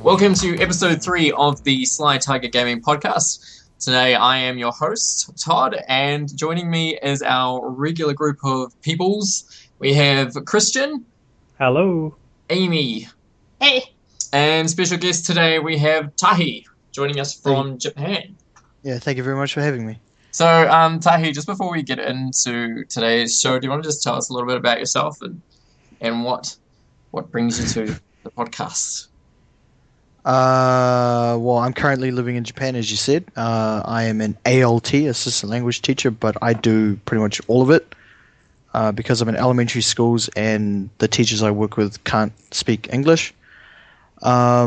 Welcome to episode 3 of the Sly Tiger Gaming podcast. Today I am your host, Todd, and joining me is our regular group of peoples. We have Christian. Hello. Amy. Hey. And special guest today we have Tahi, joining us from Japan. Yeah, thank you very much for having me. So, Tahi, just before we get into today's show, do you want to just tell us a little bit about yourself and what brings you to the podcast? Well, I'm currently living in Japan, as you said. I am an ALT, assistant language teacher, but I do pretty much all of it because I'm in elementary schools and the teachers I work with can't speak English. I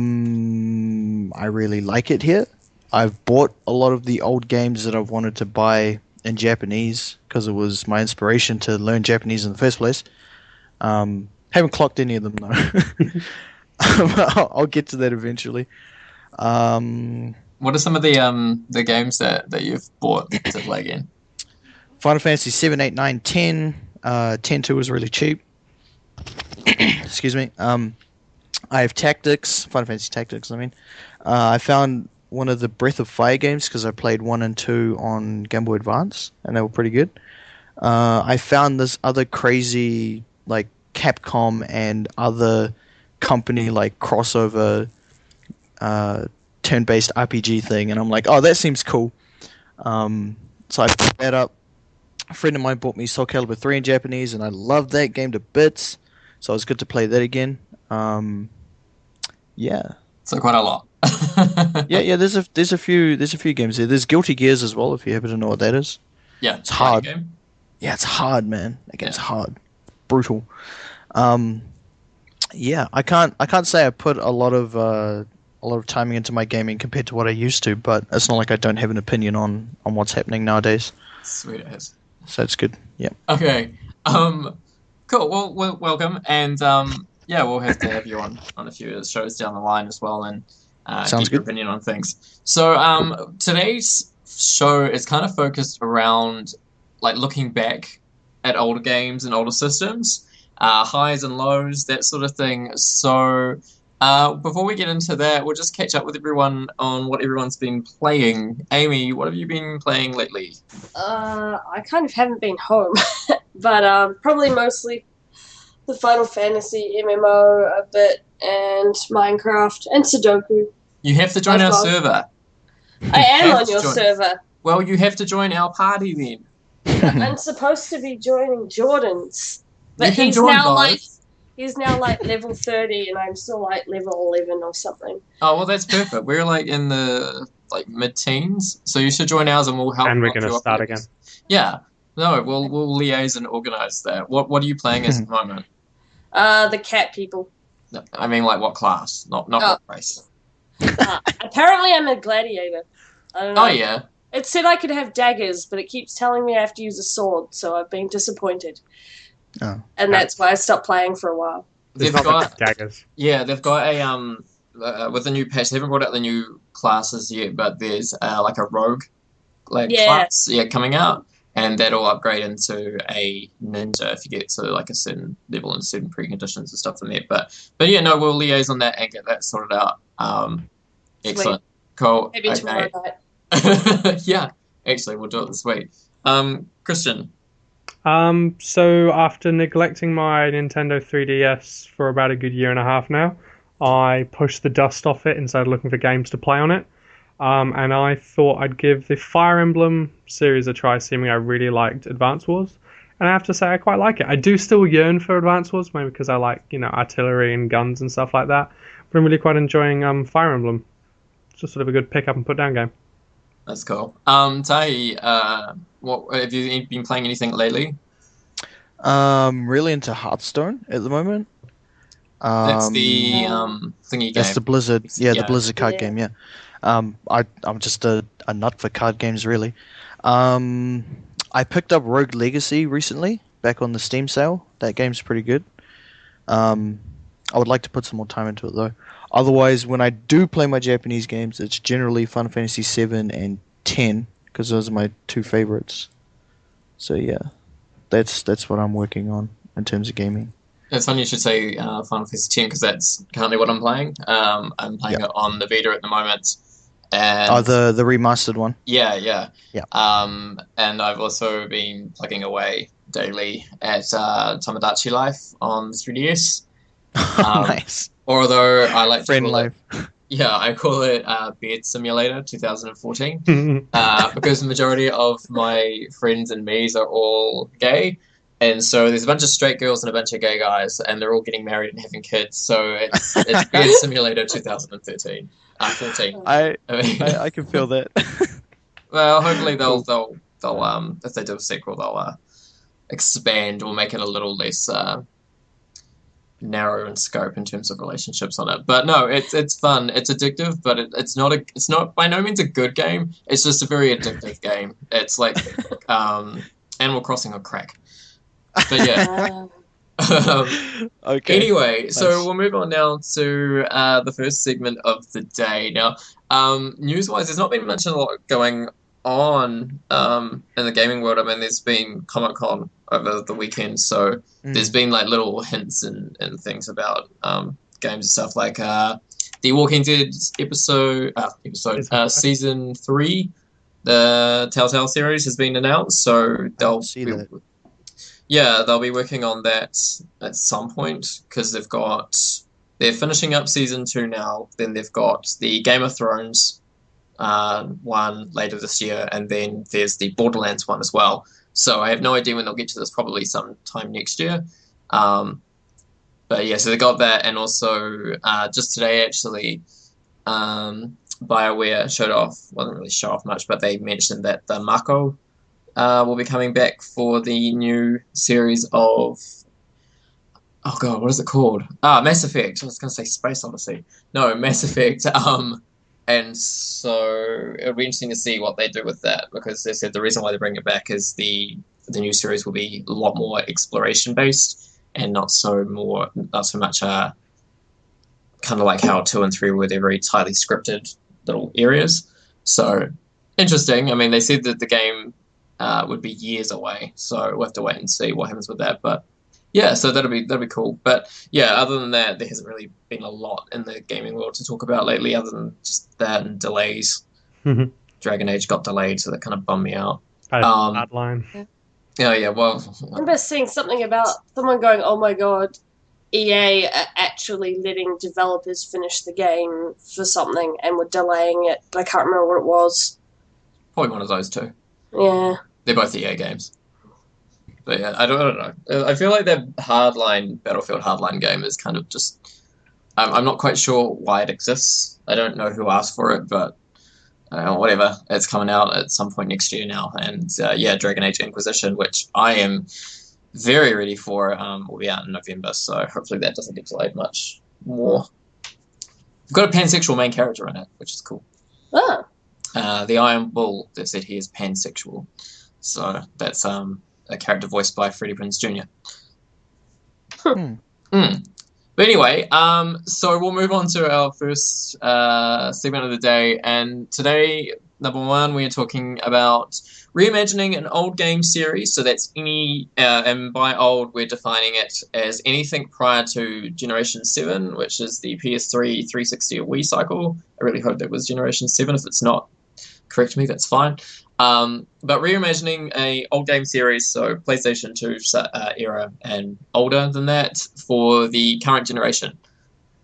really like it here. I've bought a lot of the old games that I've wanted to buy in Japanese because it was my inspiration to learn Japanese in the first place. Haven't clocked any of them, though. I'll get to that eventually. What are some of the games that you've bought to play again? Final Fantasy 7, 8, 9, 10. 10-2 was really cheap. Excuse me. I have Tactics, Final Fantasy Tactics, I mean. I found one of the Breath of Fire games because I played 1 and 2 on Game Boy Advance, and they were pretty good. I found this other crazy, like, Capcom and other company like crossover turn-based RPG thing, and I'm like, oh, that seems cool. So I picked that up. A friend of mine bought me Soul Calibur 3 in Japanese, and I loved that game to bits. So it was good to play that again. Yeah. So quite a lot. yeah. There's a few games there. There's Guilty Gears as well, if you happen to know what that is. Yeah, it's hard. Game. Yeah, it's hard, man. That game's hard, brutal. Yeah, I can't say I put a lot of timing into my gaming compared to what I used to, but it's not like I don't have an opinion on what's happening nowadays. Sweet as. So it's good. Yeah. Okay. Cool. Well, welcome, and we'll have to have you on a few shows down the line as well, and get your opinion on things. So today's show is kind of focused around like looking back at older games and older systems. Highs and lows, that sort of thing. So before we get into that, we'll just catch up with everyone on what everyone's been playing. Amy, what have you been playing lately? I kind of haven't been home, but probably mostly the Final Fantasy MMO a bit, and Minecraft, and Sudoku. You have to join our server. I am on your server. Well, you have to join our party then. I'm supposed to be joining Jordan's. But he's now like level 30 and I'm still like level 11 or something. Oh, well, that's perfect. We're like in the mid-teens, so you should join ours and we'll help. And we're going to start again. Yeah. No, we'll liaise and organise that. What are you playing as at the moment? The cat people. No, I mean, like what class? Not what race. Apparently I'm a gladiator. I don't know. Oh, yeah. It said I could have daggers, but it keeps telling me I have to use a sword, so I've been disappointed. Oh. And that's why I stopped playing for a while. They've got daggers. Yeah, they've got a with the new patch. They haven't brought out the new classes yet, but there's like a rogue class coming out, and that'll upgrade into a ninja if you get to like a certain level and certain preconditions and stuff in there. But yeah, no, we'll liaise on that and get that sorted out. Excellent, cool. Maybe tomorrow night. Yeah, actually, we'll do it this week. Christian. So after neglecting my Nintendo 3DS for about a good year and a half now, I pushed the dust off it and started looking for games to play on it. And I thought I'd give the Fire Emblem series a try, seeing I really liked Advance Wars. And I have to say I quite like it. I do still yearn for Advance Wars, maybe because I like, artillery and guns and stuff like that. But I'm really quite enjoying Fire Emblem. It's just sort of a good pick up and put down game. That's cool. Tai, what have you been playing anything lately? Really into Hearthstone at the moment. That's the thingy game. That's the Blizzard, the Blizzard card game. Yeah. I'm just a nut for card games, really. I picked up Rogue Legacy recently, back on the Steam sale. That game's pretty good. I would like to put some more time into it though. Otherwise, when I do play my Japanese games, it's generally Final Fantasy 7 and 10 because those are my two favorites. So yeah, that's what I'm working on in terms of gaming. It's funny you should say Final Fantasy X because that's currently what I'm playing. I'm playing it on the Vita at the moment. And the remastered one. Yeah, yeah. Yeah. And I've also been plugging away daily at Tomodachi Life on 3DS. Nice. Although I like to Friend call life. I call it Beard Simulator 2014 because the majority of my friends and me's are all gay. And so there's a bunch of straight girls and a bunch of gay guys, and they're all getting married and having kids. So it's Beard Simulator 2013. 14. I can feel that. Well, hopefully they'll if they do a sequel, they'll expand or make it a little less narrow in scope in terms of relationships on it. But no, it's fun. It's addictive, but it's not by no means a good game. It's just a very addictive game. It's like Animal Crossing on crack. But yeah. Okay. Anyway, nice. So we'll move on now to the first segment of the day. Now, news-wise, there's not been much a lot going on in the gaming world. I mean, there's been Comic-Con over the weekend, so there's been like little hints and things about games and stuff like the Walking Dead season 3, the Telltale series has been announced, so they'll be working on that at some point because they're finishing up season 2 now. Then they've got the Game of Thrones one later this year, and then there's the Borderlands one as well. So I have no idea when they'll get to this, probably sometime next year. But yeah, so they got that, and also just today actually, BioWare wasn't really show off much, but they mentioned that the Mako will be coming back for the new series of... Oh god, what is it called? Mass Effect. I was going to say Space Odyssey. No, Mass Effect. And so it'll be interesting to see what they do with that, because they said the reason why they bring it back is the new series will be a lot more exploration based and not so much kind of like how 2 and 3 were. They're very tightly scripted little areas. So interesting. I mean, they said that the game would be years away, so we'll have to wait and see what happens with that. But yeah, so that'll be cool. But yeah, other than that, there hasn't really been a lot in the gaming world to talk about lately, other than just that and delays. Dragon Age got delayed, so that kind of bummed me out. Deadline. Yeah. Well, I remember seeing something about someone going, "Oh my god, EA are actually letting developers finish the game for something and were delaying it." But I can't remember what it was. Probably one of those two. Yeah. They're both EA games. But yeah, I don't know. I feel like that Battlefield Hardline game is kind of just... I'm not quite sure why it exists. I don't know who asked for it, but whatever. It's coming out at some point next year now. And Dragon Age Inquisition, which I am very ready for, will be out in November. So hopefully that doesn't get delayed much more. We've got a pansexual main character in it, which is cool. Oh. The Iron Bull, they said he is pansexual. So that's a character voiced by Freddie Prinze Jr. But anyway, so we'll move on to our first segment of the day. And today, number one, we are talking about reimagining an old game series. So that's any, and by old, we're defining it as anything prior to Generation 7, which is the PS3, 360, or Wii cycle. I really hope that was Generation 7. If it's not, correct me, that's fine. But reimagining a old game series, so PlayStation 2 era and older than that, for the current generation.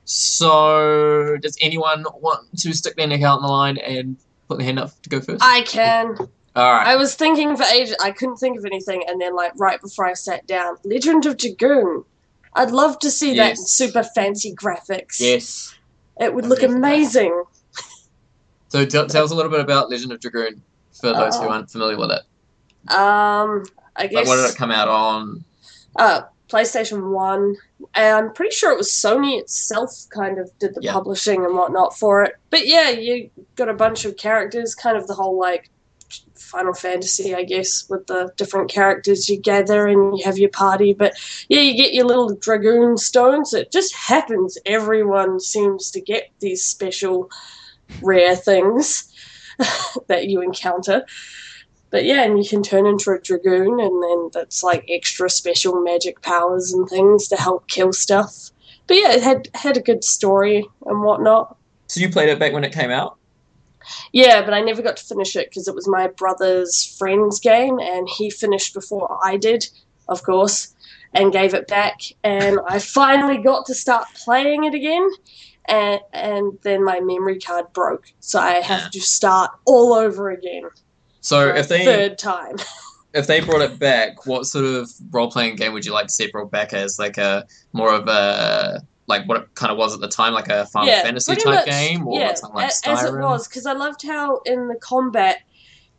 So, does anyone want to stick their neck out on the line and put their hand up to go first? I can. All right. I was thinking for ages. I couldn't think of anything, and then right before I sat down, Legend of Dragoon. I'd love to see that in super fancy graphics. Yes. It would look amazing. So tell us a little bit about Legend of Dragoon for those who aren't familiar with it. I guess. Like, what did it come out on? PlayStation 1. And I'm pretty sure it was Sony itself kind of did the publishing and whatnot for it. But yeah, you got a bunch of characters, kind of the whole like Final Fantasy, I guess, with the different characters you gather and you have your party. But yeah, you get your little Dragoon stones. It just happens. Everyone seems to get these special rare things that you encounter. But yeah, and you can turn into a dragoon, and then that's like extra special magic powers and things to help kill stuff. But yeah, it had a good story and whatnot. So you played it back when it came out? Yeah, but I never got to finish it because it was my brother's friend's game, and he finished before I did, of course, and gave it back. And I finally got to start playing it again, and then my memory card broke, so I have to start all over again. So if they third time. If they brought it back, what sort of role-playing game would you like to see it brought back as? Like a more of a like what it kind of was at the time, like a Final Fantasy type game, or something like Skyrim? As it was, because I loved how in the combat,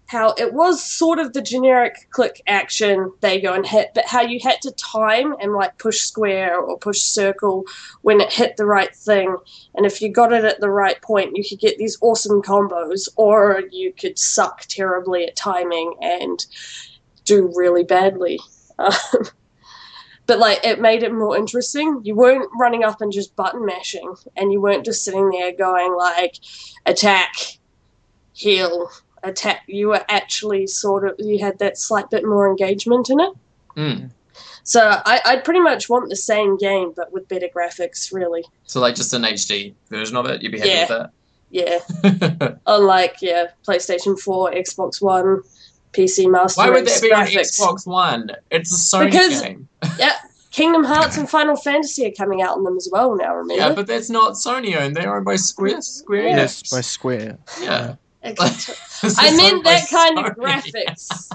how it was sort of the generic click action, they go and hit, but how you had to time and like push square or push circle when it hit the right thing, and if you got it at the right point, you could get these awesome combos, or you could suck terribly at timing and do really badly. But like it made it more interesting. You weren't running up and just button mashing, and you weren't just sitting there going like attack, heal, attack. You were actually you had that slight bit more engagement in it. So I'd pretty much want the same game but with better graphics, really. So like just an HD version of it, you'd be happy with that? Yeah. Unlike PlayStation 4, Xbox One, PC Master Race. Why would that be on graphics. Xbox One? It's a Sony game. Yeah, Kingdom Hearts and Final Fantasy are coming out on them as well now, remember? Yeah, but that's not Sony owned. They're owned by Square Enix. Yes, by Square. Yeah. I meant that kind of graphics.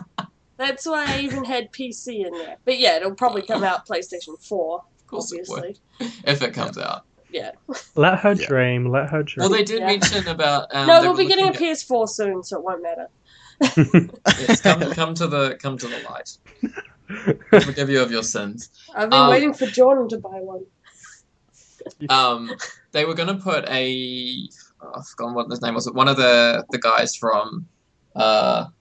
That's why I even had PC in there. But yeah, it'll probably come out PlayStation 4, of course obviously. It would. If it comes out. Yeah. Let her dream. Let her dream. Well, they did mention about... no, we'll be getting a PS4 soon, so it won't matter. Yes, come to the light. Forgive you of your sins. I've been waiting for Jordan to buy one. They were going to put I've forgotten what his name was. One of the guys from Legend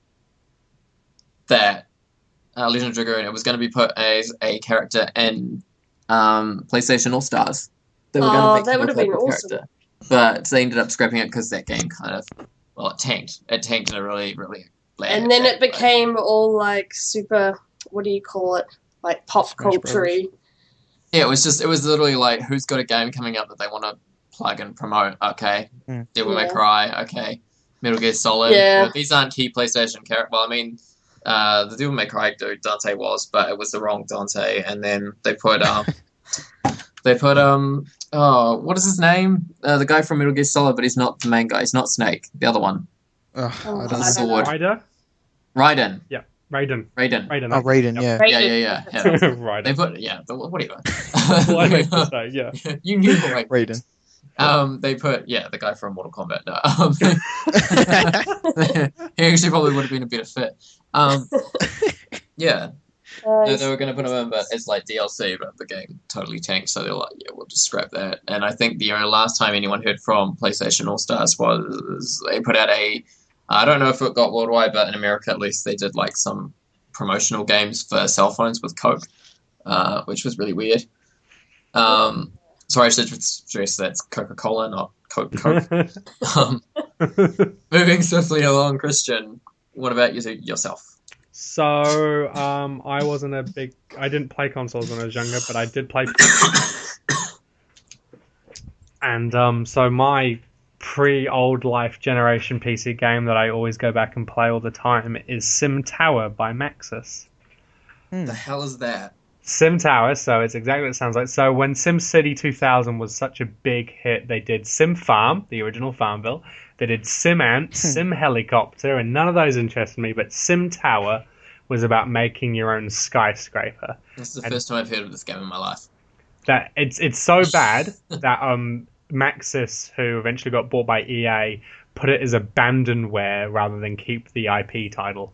of Dragoon. It was going to be put as a character in PlayStation All Stars. They were going to make that would have been awesome. Character. But they ended up scrapping it because that game kind of, it tanked. It tanked in a really, really bland. And then it became all like super, what do you call it? Like pop culture-y. Yeah, it was literally like, who's got a game coming up that they want to plug and promote? Okay. Devil May Cry, okay. Metal Gear Solid. Yeah. You know, these aren't key PlayStation characters. Well, I mean, the Devil May Cry dude, Dante was, but it was the wrong Dante. And then they put, what is his name? The guy from Metal Gear Solid, but he's not the main guy. He's not Snake. The other one. The sword. Raiden? Yeah. Raiden. Oh, Raiden, yeah. Yeah. Raiden. They put, whatever. Well, I meant to say, yeah. You knew the right Raiden. They put, the guy from Mortal Kombat. No, he actually probably would have been a better fit. Yeah. They were going to put him in, but it's like DLC, but the game totally tanked, so they're like, we'll just scrap that. And I think the only last time anyone heard from PlayStation All Stars was they put out I don't know if it got worldwide, but in America at least, they did like some promotional games for cell phones with Coke, which was really weird. Sorry, I should stress that's Coca-Cola, not Coke. Moving swiftly along, Christian, what about yourself? So, I didn't play consoles when I was younger, but I did play and so my pre-old life generation PC game that I always go back and play all the time is Sim Tower by Maxis. The hell is that? Sim Tower, so it's exactly what it sounds like. So when SimCity 2000 was such a big hit, they did Sim Farm, the original Farmville. They did Sim Ant, Sim Helicopter, and none of those interested me, but Sim Tower was about making your own skyscraper. This is the first time I've heard of this game in my life. That it's so bad that Maxis, who eventually got bought by EA, put it as abandonware rather than keep the IP title.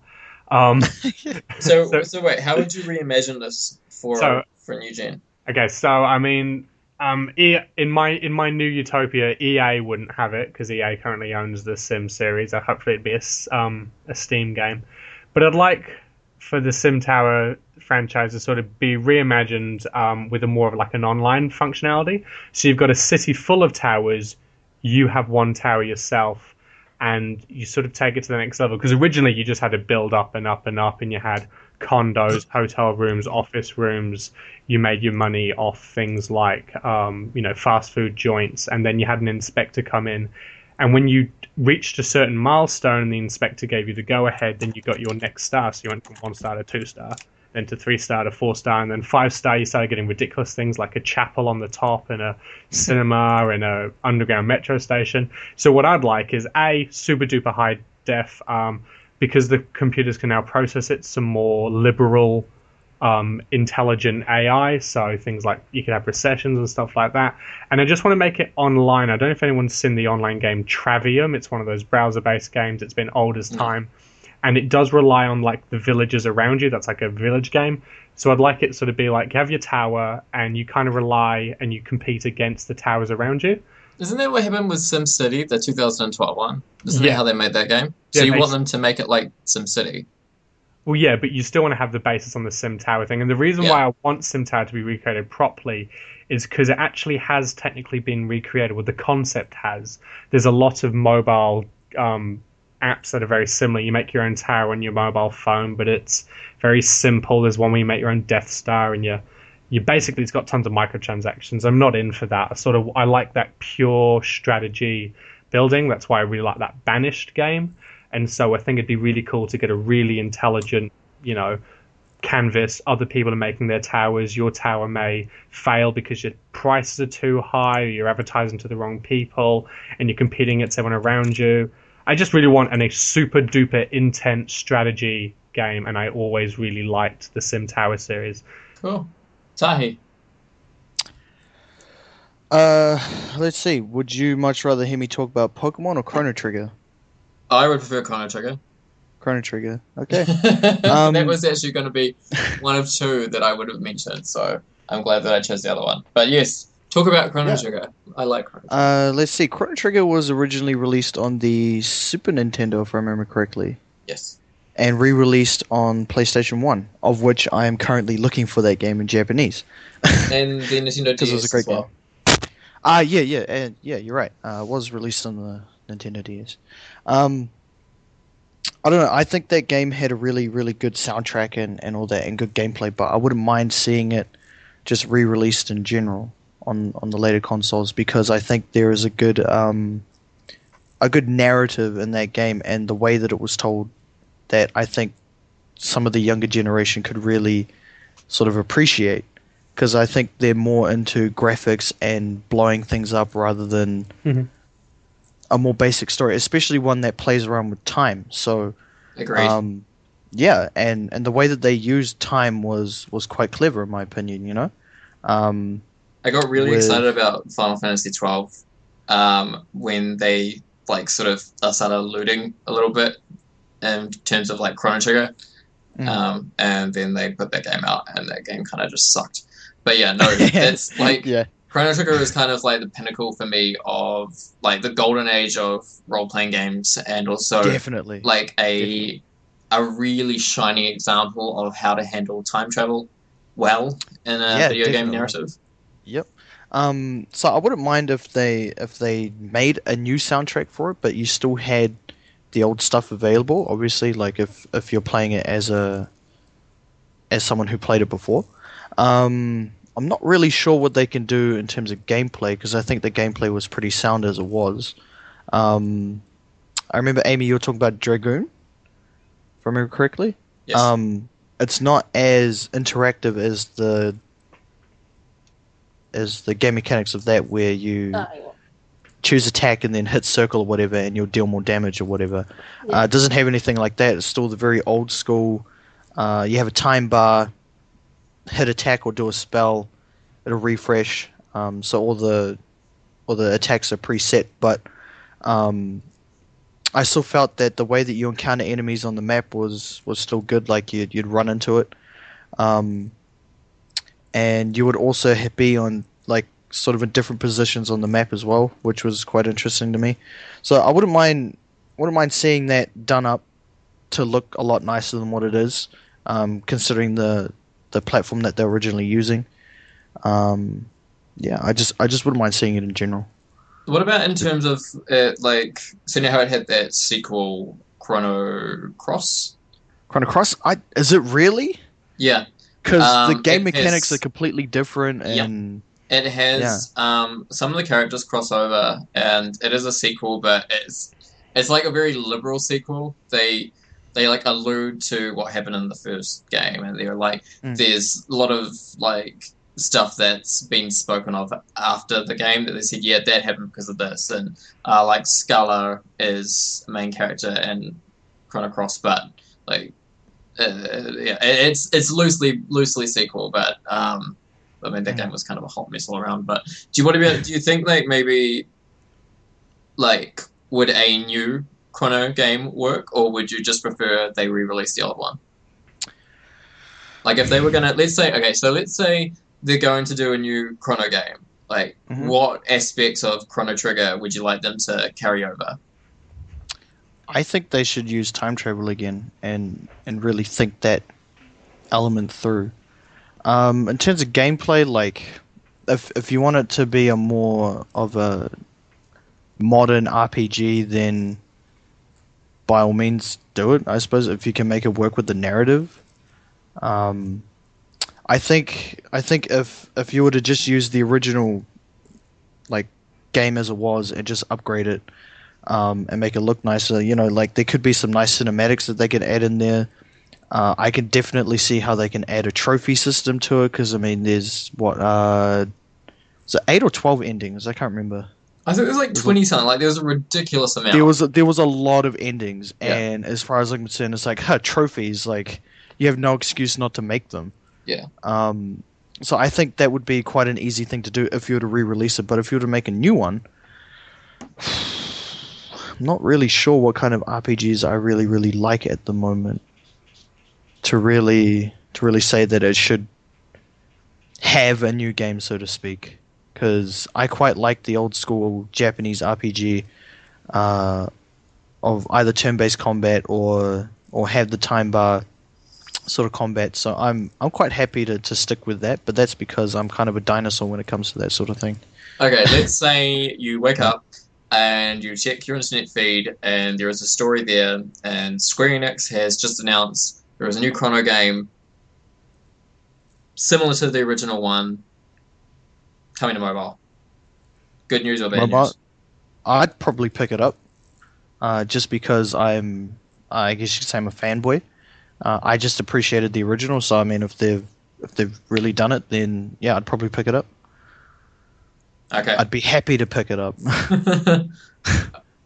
So wait, how would you reimagine this for new gen? Okay, so I mean, in my new utopia, EA wouldn't have it because EA currently owns the Sim series. Hopefully, it'd be a Steam game, but I'd like for the Sim Tower franchise to sort of be reimagined with a more of like an online functionality. So you've got a city full of towers, you have one tower yourself, and you sort of take it to the next level. Because originally you just had to build up and up and up, and you had condos, hotel rooms, office rooms. You made your money off things like, fast food joints, and then you had an inspector come in. And when you reached a certain milestone and the inspector gave you the go-ahead, then you got your next star. So you went from 1 star to 2 star, then to 3 star to 4 star, and then 5 star you started getting ridiculous things like a chapel on the top and a cinema and a underground metro station. So what I'd like is super duper high def, because the computers can now process it, some more liberal intelligent AI, so things like you could have recessions and stuff like that. And I just want to make it online. I don't know if anyone's seen the online game Travium. It's one of those browser-based games. It's been old as time, and it does rely on like the villages around you. That's like a village game. So I'd like it sort of be like you have your tower, and you kind of rely and you compete against the towers around you. Isn't that what happened with SimCity, the 2012 one? Isn't that how they made that game? So you want them to make it like SimCity? Well, yeah, but you still want to have the basis on the Sim Tower thing. And the reason why I want Sim Tower to be recreated properly is because it actually has technically been recreated. Well, the concept has. There's a lot of mobile apps that are very similar. You make your own tower on your mobile phone, but it's very simple. There's one where you make your own Death Star, and you basically, it's got tons of microtransactions. I'm not in for that. I like that pure strategy building. That's why I really like that Banished game. And so I think it'd be really cool to get a really intelligent, canvas. Other people are making their towers. Your tower may fail because your prices are too high, or you're advertising to the wrong people, and you're competing against everyone around you. I just really want a super duper intense strategy game, and I always really liked the Sim Tower series. Cool. Tahi. Let's see. Would you much rather hear me talk about Pokemon or Chrono Trigger? I would prefer Chrono Trigger. Chrono Trigger. Okay. That was actually going to be one of two that I would have mentioned, so I'm glad that I chose the other one. But yes, talk about Chrono Trigger. I like Chrono Trigger. Let's see. Chrono Trigger was originally released on the Super Nintendo, if I remember correctly. Yes. And re-released on PlayStation 1, of which I am currently looking for that game in Japanese. And the Nintendo DS because it was a great game. Yeah, you're right. It was released on the Nintendo DS. I don't know. I think that game had a really, really good soundtrack and all that, and good gameplay. But I wouldn't mind seeing it just re-released in general on the later consoles, because I think there is a good narrative in that game, and the way that it was told, that I think some of the younger generation could really sort of appreciate, because I think they're more into graphics and blowing things up rather than a more basic story, especially one that plays around with time. So, agreed. Yeah, and the way that they used time was quite clever, in my opinion. I got really excited about Final Fantasy XII when they sort of started alluding a little bit in terms of Chrono Trigger, and then they put that game out, and that game kind of just sucked. But yeah, no, it's Chrono Trigger is kind of the pinnacle for me of the golden age of role-playing games, and also definitely a really shining example of how to handle time travel well in a video game narrative. Yep. So I wouldn't mind if they made a new soundtrack for it, but you still had the old stuff available. Obviously, if you're playing it as someone who played it before. I'm not really sure what they can do in terms of gameplay, because I think the gameplay was pretty sound as it was. I remember, Amy, you were talking about Dragoon, if I remember correctly. Yes. It's not as interactive as the game mechanics of that, where you choose attack and then hit circle or whatever, and you'll deal more damage or whatever. It doesn't have anything like that. It's still the very old school. You have a time bar, hit attack or do a spell, it'll refresh. So all the attacks are preset, but I still felt that the way that you encounter enemies on the map was still good. You'd run into it, and you would also be on sort of in different positions on the map as well, which was quite interesting to me. So I wouldn't mind seeing that done up to look a lot nicer than what it is, considering the platform that they're originally using. I just wouldn't mind seeing it in general. What about in terms of like, so now how it had that sequel, Chrono Cross? Chrono Cross, is it really? Yeah. Because the game It mechanics are has, completely different, yeah, and it yeah. has some of the characters cross over, and it is a sequel, but it's like a very liberal sequel. They like allude to what happened in the first game, and they're like, Mm. there's a lot of like stuff that's been spoken of after the game that they said, yeah, that happened because of this, and like Scala is a main character in Chrono Cross, but like yeah, it's loosely sequel, but I mean that game was kind of a hot mess all around. But do you think like maybe like would a new Chrono game work, or would you just prefer they re-release the old one? Like if they were gonna, let's say, okay, so let's say they're going to do a new Chrono game. Like, Mm-hmm. what aspects of Chrono Trigger would you like them to carry over? I think they should use time travel again and really think that element through. In terms of gameplay, like if you want it to be a more of a modern RPG, then by all means do it. I suppose if you can make it work with the narrative. I think if you were to just use the original like game as it was and just upgrade it and make it look nicer, like there could be some nice cinematics that they could add in there. I can definitely see how they can add a trophy system to it because I mean, there's is it 8 or 12 endings? I can't remember. I think there's like 20 something. Like there's a ridiculous amount. There was a lot of endings, Yeah. and as far as I'm concerned, it's like trophies. Like you have no excuse not to make them. Yeah. So I think that would be quite an easy thing to do if you were to re-release it. But if you were to make a new one, I'm not really sure what kind of RPGs I really like at the moment. To really say that it should have a new game, so to speak, because I quite like the old school Japanese RPG of either turn-based combat or have the time bar sort of combat. So I'm quite happy to stick with that, but that's because I'm kind of a dinosaur when it comes to that sort of thing. Okay, let's say you wake up and you check your internet feed and there is a story there, and Square Enix has just announced there is a new Chrono game similar to the original one coming to mobile. Good news or bad news? I'd probably pick it up just because I guess you could say I'm a fanboy. I just appreciated the original, so I mean, if they've really done it, then yeah, I'd probably pick it up. Okay. I'd be happy to pick it up.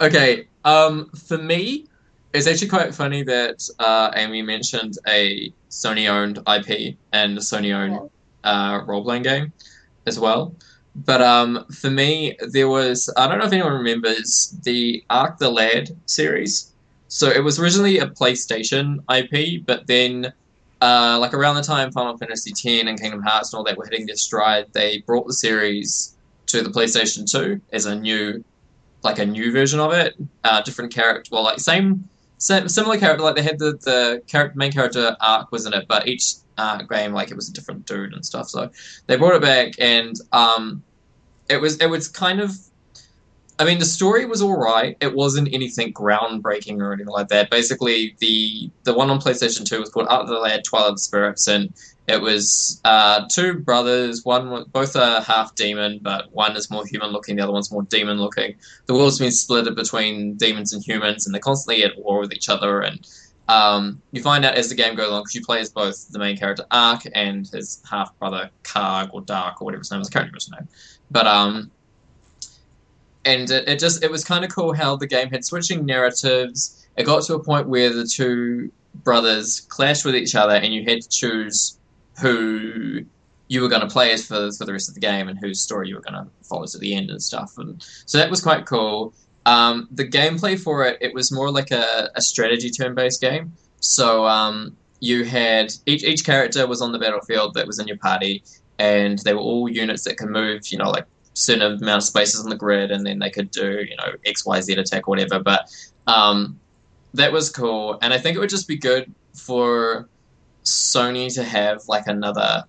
Okay. For me, it's actually quite funny that Amy mentioned a Sony-owned IP and a Sony-owned role-playing game as well. But for me, there was, I don't know if anyone remembers the Ark the Lad series. So it was originally a PlayStation IP, but then like around the time Final Fantasy X and Kingdom Hearts and all that were hitting their stride, they brought the series to the PlayStation 2 as a new version of it. Different character, well, like similar character, like they had the main character Ark was in it, but each game, like it was a different dude and stuff. So they brought it back, and it was kind of, I mean, the story was all right. It wasn't anything groundbreaking or anything like that. Basically, the one on PlayStation 2 was called Out of the Lad, Twilight of the Spirits, and it was two brothers. Both are half demon, but one is more human looking, the other one's more demon looking. The world's been split between demons and humans, and they're constantly at war with each other. And you find out as the game goes on, because you play as both the main character Ark and his half brother Karg or Dark or whatever his name is. I can't remember his name, but and it was kind of cool how the game had switching narratives. It got to a point where the two brothers clashed with each other, and you had to choose who you were going to play as for the rest of the game and whose story you were going to follow to the end and stuff. And so that was quite cool. The gameplay for it was more like a strategy turn-based game. So you had each character was on the battlefield that was in your party, and they were all units that could move, like certain amount of spaces on the grid, and then they could do, X, Y, Z attack or whatever. But that was cool, and I think it would just be good for Sony to have like another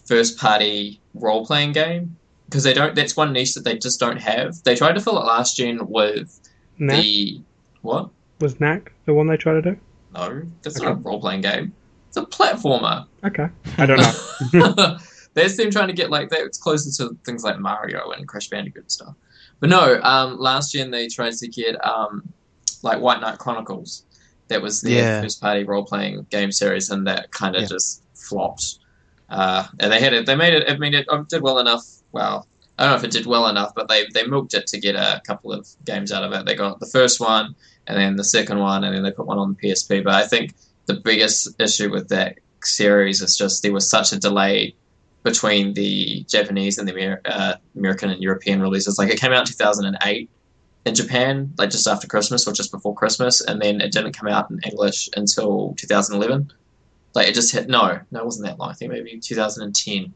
first-party role-playing game because they don't. That's one niche that they just don't have. They tried to fill it last gen with the what? Was Knack the one they tried to do? No, that's not a role-playing game. It's a platformer. Okay, I don't know. There's them trying to get like that. It's closer to things like Mario and Crash Bandicoot and stuff. But no, last gen they tried to get like White Knight Chronicles. That was their first-party role-playing game series, and that kind of just flopped. And they had it. They made it. I mean, it did well enough. Well, I don't know if it did well enough, but they milked it to get a couple of games out of it. They got the first one, and then the second one, and then they put one on the PSP. But I think the biggest issue with that series is just there was such a delay between the Japanese and the American and European releases. Like, it came out in 2008 in Japan, like just after Christmas or just before Christmas, and then it didn't come out in English until 2011. Like, it just hit, no, it wasn't that long. I think maybe 2010.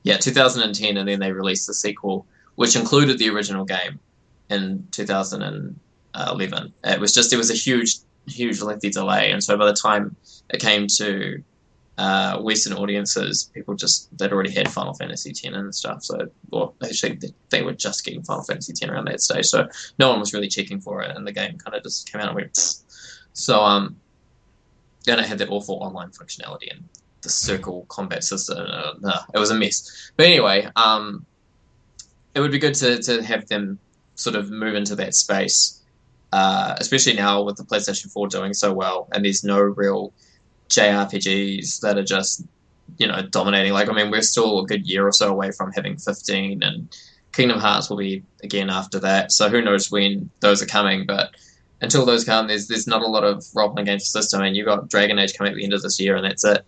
Yeah, 2010, and then they released the sequel, which included the original game in 2011. It was a huge lengthy delay, and so by the time it came to Western audiences, they'd already had Final Fantasy X and stuff. So, well, actually, they were just getting Final Fantasy X around that stage, so no one was really checking for it, and the game kind of just came out and went. So, then it had that awful online functionality and the circle combat system. It was a mess. But anyway, it would be good to have them sort of move into that space, especially now with the PlayStation 4 doing so well, and there's no real JRPGs that are just, dominating. Like, I mean, we're still a good year or so away from having 15, and Kingdom Hearts will be again after that. So who knows when those are coming, but until those come, there's not a lot of role-playing games for system, and you've got Dragon Age coming at the end of this year, and that's it.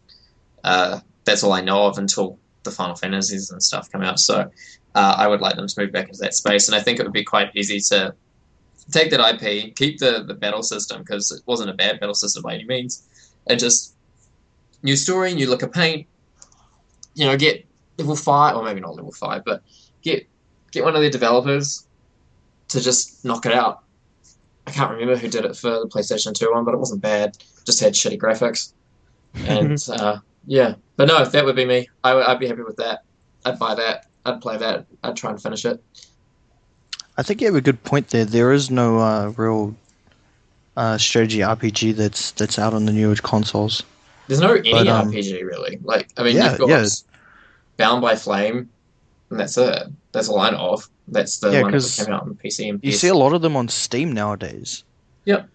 That's all I know of until the Final Fantasies and stuff come out. So I would like them to move back into that space, and I think it would be quite easy to take that IP, keep the battle system, because it wasn't a bad battle system by any means, and just new story, new look of paint, get level 5, or maybe not level 5, but get one of their developers to just knock it out. I can't remember who did it for the PlayStation 2 one, but it wasn't bad. Just had shitty graphics. And, yeah. But no, that would be me. I'd be happy with that. I'd buy that. I'd play that. I'd try and finish it. I think you have a good point there. There is no real strategy RPG that's out on the newer consoles. There's no any RPG, really. Like, I mean, you've got Bound by Flame, and that's it. That's all I know of. That's the one that came out on PC and PS. You see a lot of them on Steam nowadays. Yep.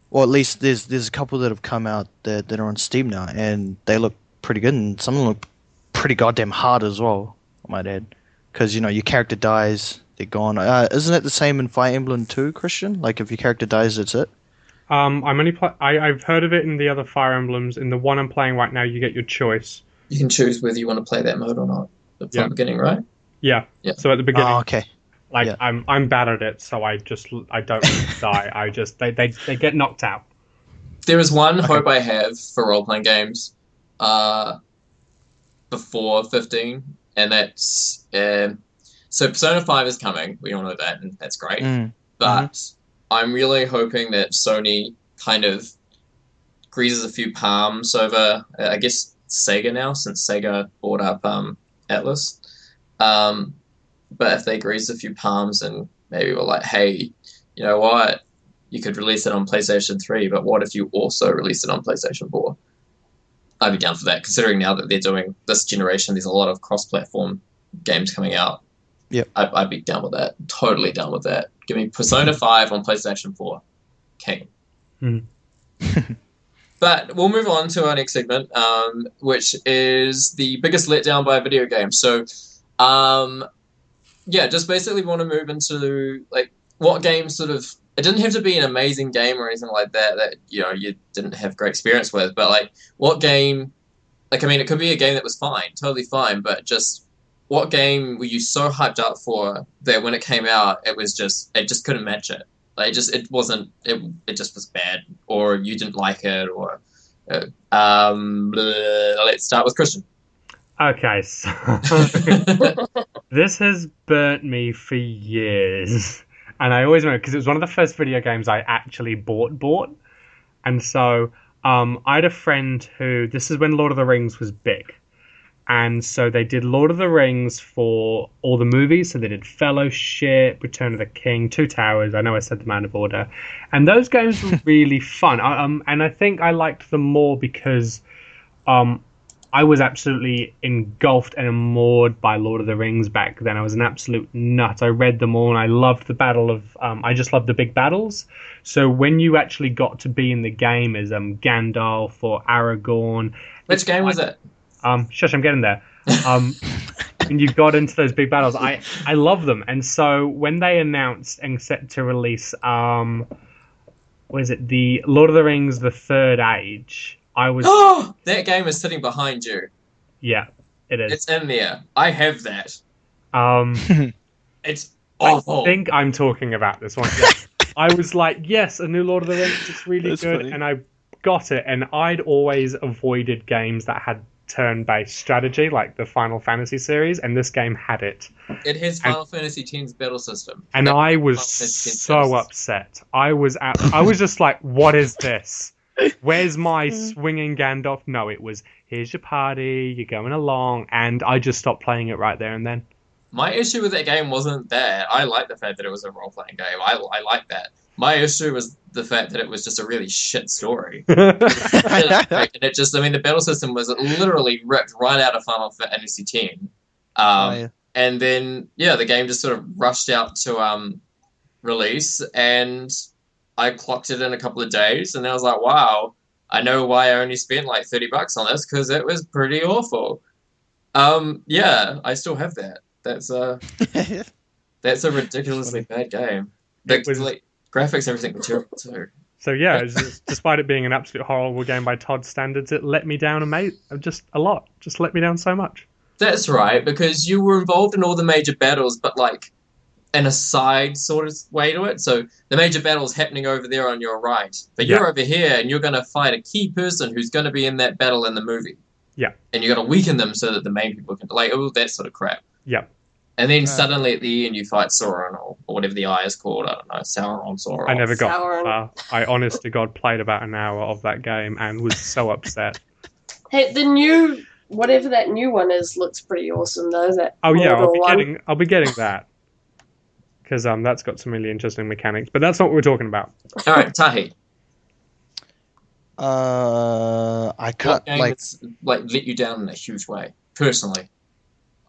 Or at least there's a couple that have come out that are on Steam now, and they look pretty good, and some of them look pretty goddamn hard as well, I might add. Because, your character dies, they're gone. Isn't it the same in Fire Emblem 2, Christian? Like, if your character dies, that's it? I've heard of it in the other Fire Emblems. In the one I'm playing right now, you get your choice. You can choose whether you want to play that mode or not from the beginning, right? Yeah. So at the beginning. Oh, okay. I'm bad at it, so I don't die. They get knocked out. There is one hope I have for role-playing games before 15, and that's so Persona 5 is coming. We all know that, and that's great. But I'm really hoping that Sony kind of greases a few palms over, I guess, Sega now, since Sega bought up Atlas. But if they grease a few palms and maybe were like, hey, you know what? You could release it on PlayStation 3, but what if you also release it on PlayStation 4? I'd be down for that, considering now that they're doing this generation, there's a lot of cross-platform games coming out. Yep. I'd be down with that. Totally down with that. Give me Persona 5 on PlayStation 4. King. But we'll move on to our next segment, which is the biggest letdown by a video game. So, just basically want to move into, like, what games sort of... It didn't have to be an amazing game or anything like that you didn't have great experience with, but, like, what game... Like, I mean, it could be a game that was fine, totally fine, but just... What game were you so hyped up for that when it came out, it just couldn't match it? Like, it just was bad, or you didn't like it, or... let's start with Christian. Okay, so... This has burnt me for years. And I always remember, because it was one of the first video games I actually bought. And so, I had a friend who... This is when Lord of the Rings was big. And so they did Lord of the Rings for all the movies. So they did Fellowship, Return of the King, Two Towers. I know I said them out of order. And those games were really fun. And I think I liked them more because I was absolutely engulfed and enamored by Lord of the Rings back then. I was an absolute nut. I read them all, and I loved the battle of... I just loved the big battles. So when you actually got to be in the game as Gandalf or Aragorn... Which game was it? Shush, I'm getting there. When you got into those big battles, I love them. And so when they announced and set to release, what is it, the Lord of the Rings, The Third Age, I was... Oh, that game is sitting behind you. Yeah, it is. It's in there. I have that. It's awful. I think I'm talking about this one. Yeah. I was like, yes, a new Lord of the Rings, it's really good. Funny. And I got it. And I'd always avoided games that had turn-based strategy, like the Final Fantasy series, and this game had it. It has Final Fantasy X's battle system. And I was so upset. I was just like, what is this? Where's my swinging Gandalf? No, it was, here's your party, you're going along, and I just stopped playing it right there and then. My issue with that game wasn't that. I like the fact that it was a role-playing game. I like that. My issue was the fact that it was just a really shit story. And it just, I mean, the battle system was literally ripped right out of Final Fantasy X. And then, yeah, the game just sort of rushed out to release, and I clocked it in a couple of days, and I was like, wow, I know why I only spent like $30 on this, because it was pretty awful. Yeah, I still have that. That's a ridiculously bad game. Graphics and everything were terrible too. So yeah, despite it being an absolute horrible game by Todd's standards, it let me down just a lot. Just let me down so much. That's right, because you were involved in all the major battles, but like in a side sort of way to it. So the major battle's happening over there on your right, but you're over here and you're going to fight a key person who's going to be in that battle in the movie. Yeah. And you got to weaken them so that the main people can, like, all that sort of crap. Yeah. And then suddenly at the end you fight Sauron or whatever the eye is called. I don't know, Sauron. I never got far. I honest to God played about an hour of that game and was so upset. Hey, the new, whatever that new one is, looks pretty awesome though. I'll be getting that. Because that's got some really interesting mechanics. But that's not what we're talking about. All right, Tahi. I cut let you down in a huge way, personally.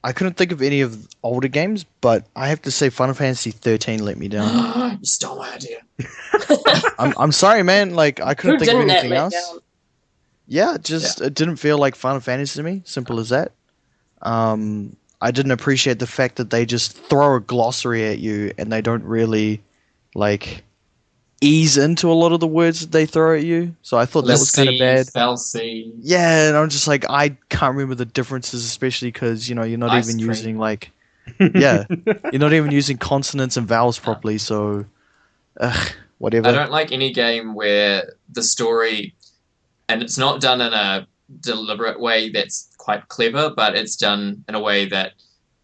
I couldn't think of any of the older games, but I have to say Final Fantasy 13 let me down. You stole my idea. I'm sorry, man. Like, I couldn't think of anything else. Down? Yeah, it didn't feel like Final Fantasy to me. Simple as that. I didn't appreciate the fact that they just throw a glossary at you and they don't really, like, ease into a lot of the words that they throw at you. So I thought that was kind of bad. Yeah, and I'm just like, I can't remember the differences, especially because, you know, you're not even using, like, you're not even using consonants and vowels properly, so, whatever. I don't like any game where the story, and it's not done in a deliberate way that's quite clever, but it's done in a way that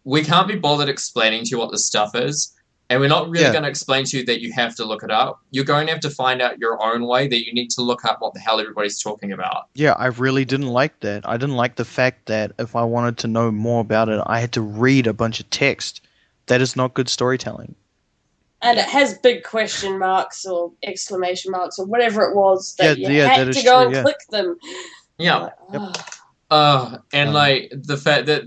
we can't be bothered explaining to you what this stuff is. And we're not really going to explain to you that you have to look it up. You're going to have to find out your own way, that you need to look up what the hell everybody's talking about. Yeah, I really didn't like that. I didn't like the fact that if I wanted to know more about it, I had to read a bunch of text. That is not good storytelling. And it has big question marks or exclamation marks or whatever it was that you had to go and click them. Yeah. Like the fact that,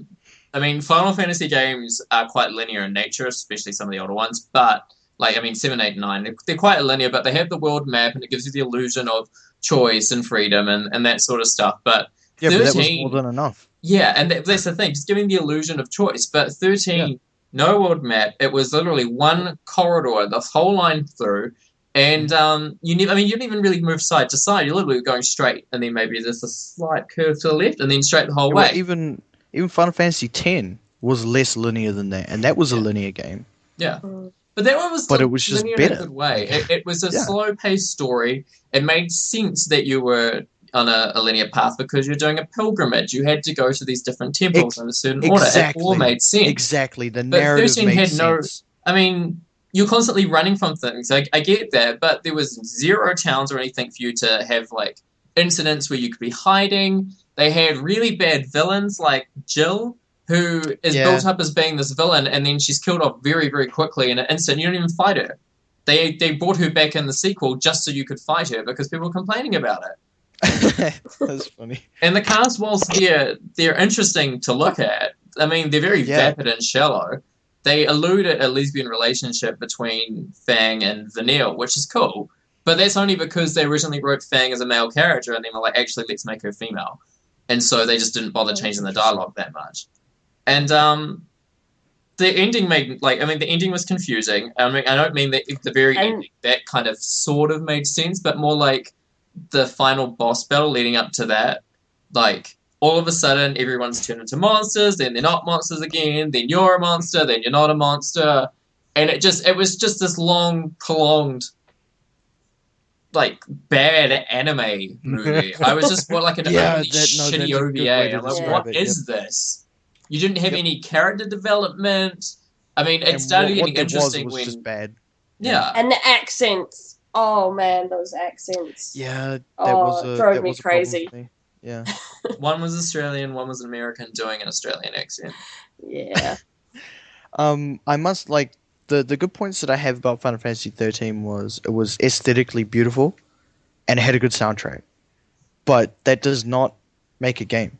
I mean, Final Fantasy games are quite linear in nature, especially some of the older ones. But, like, I mean, 7, 8, 9, they're quite linear, but they have the world map, and it gives you the illusion of choice and freedom and that sort of stuff. But 13, but that was more than enough. Yeah, and that's the thing, just giving the illusion of choice. But 13, no world map. It was literally one corridor, the whole line through. And you didn't even really move side to side. You're literally going straight, and then maybe there's a slight curve to the left, and then straight the whole way. Even Final Fantasy X was less linear than that, and that was a linear game. Yeah. But that one was it was just linear better. In a good way. It was a slow-paced story. It made sense that you were on a linear path because you're doing a pilgrimage. You had to go to these different temples in a certain order. It all made sense. Exactly. The narrative made sense. I mean, you're constantly running from things. I get that, but there was zero towns or anything for you to have, like, incidents where you could be hiding. They had really bad villains like Jill, who is built up as being this villain, and then she's killed off very, very quickly in an instant. You don't even fight her. They brought her back in the sequel just so you could fight her because people were complaining about it. That's funny. And the cast, whilst they're interesting to look at, I mean, they're very vapid and shallow. They allude at a lesbian relationship between Fang and Vanille, which is cool. But that's only because they originally wrote Fang as a male character, and then were like, actually, let's make her female. And so they just didn't bother changing the dialogue that much. And the ending the ending was confusing. I mean, I don't mean that the very ending, that kind of sort of made sense, but more like the final boss battle leading up to that. Like, all of a sudden, everyone's turned into monsters, then they're not monsters again, then you're a monster, then you're not a monster. And it was just this long, prolonged, like, bad anime movie. I was just like an really shitty OVA. I'm like, what is this? You didn't have any character development. I mean, it started getting interesting was when just bad. Yeah. And the accents. Oh man, those accents. Yeah, drove me crazy. Yeah. One was Australian, one was an American doing an Australian accent. Yeah. I must the good points that I have about Final Fantasy 13 was it was aesthetically beautiful and it had a good soundtrack. But that does not make a game.